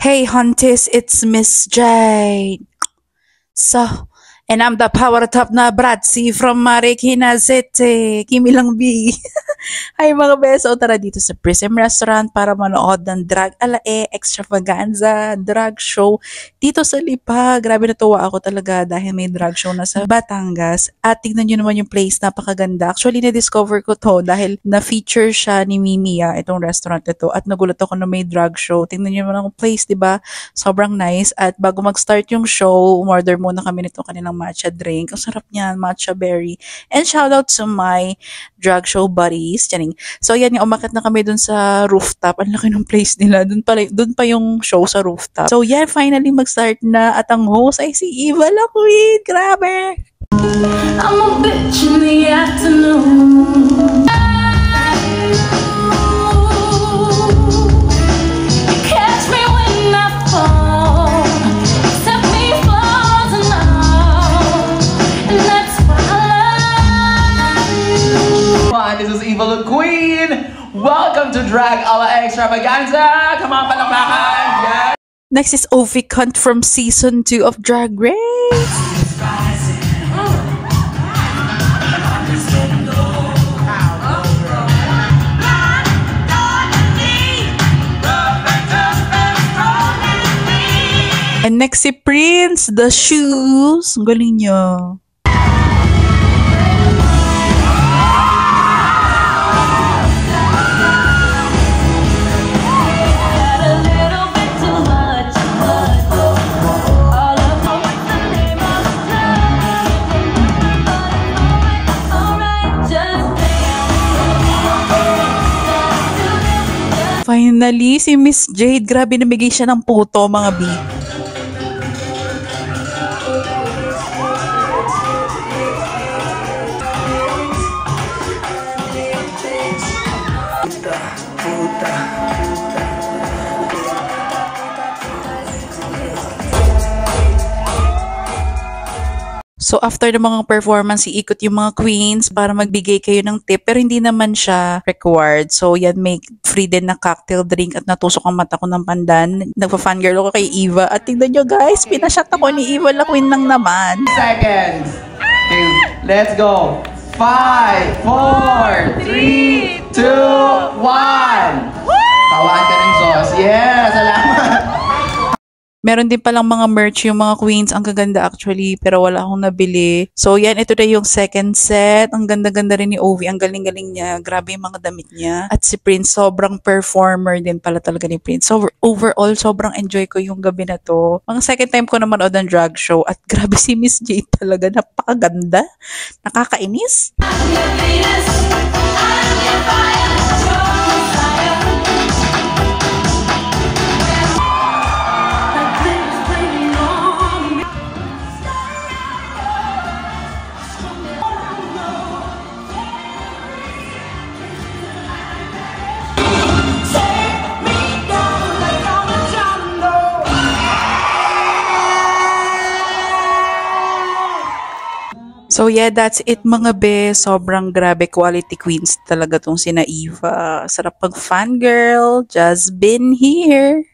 Hey Huntis, it's Miss Jade. So, and I'm the power top na Bratzi from Marikina City. Kimi lang B. Hi mga beso, tara dito sa Prism Restaurant para manood ng Drag Alae Extravaganza drag show dito sa Lipa. Grabe natuwa ako talaga dahil may drag show na sa Batangas. At tignan nyo naman yung place, napakaganda. Actually, na-discover ko to dahil na-feature siya ni Mimiya, itong restaurant ito. At nagulat ako na may drag show. Tignan nyo naman ang place, di ba? Sobrang nice. At bago mag-start yung show, umorder muna kami nito kanilang matcha drink. Ang sarap niyan, matcha berry. And shout out to my drag show buddies. Tiyaning. So yan, umakit na kami dun sa rooftop. Ang laki ng place nila. Dun pa yung show sa rooftop. So yan, finally mag-start na. At ang host ay si Eva La Queen. Grabe! I'm a bitch in the afternoon. This is Eva La Queen. Welcome to Drag Alae Extravaganza. Come on, palakpakan. Yes. Next is Ovi Cunt from season 2 of Drag Race. And next si Prince, The Shoes. Ang galing niya. Finally, si Miss Jade, grabe namigay siya ng puto, mga B. So after ng mga performance, iikot yung mga queens para magbigay kayo ng tip pero hindi naman siya required. So yan, may free din na cocktail drink at natusok ang mata ko ng pandan. Nagpa-fangirl ako kay Eva at tignan nyo guys, pinashot ako ni Eva La Queen lang naman. Seconds. Okay, let's go. 5, 4, 3, 2, 1. Tawaan ka ng sauce. Yeah, salamat. Meron din palang mga merch yung mga queens. Ang gaganda actually, pero wala akong nabili. So yan, ito na yung second set. Ang ganda-ganda rin ni Ovi. Ang galing-galing niya. Grabe yung mga damit niya. At si Prince, sobrang performer din pala talaga ni Prince. So overall, sobrang enjoy ko yung gabi na to. Mga second time ko na manood ng drag show. At grabe si Miss Jade talaga. Napakaganda. Nakakainis. So yeah, that's it mga be. Sobrang grabe quality queens talaga tong sina Eva. Sarap pag fangirl. Just been here.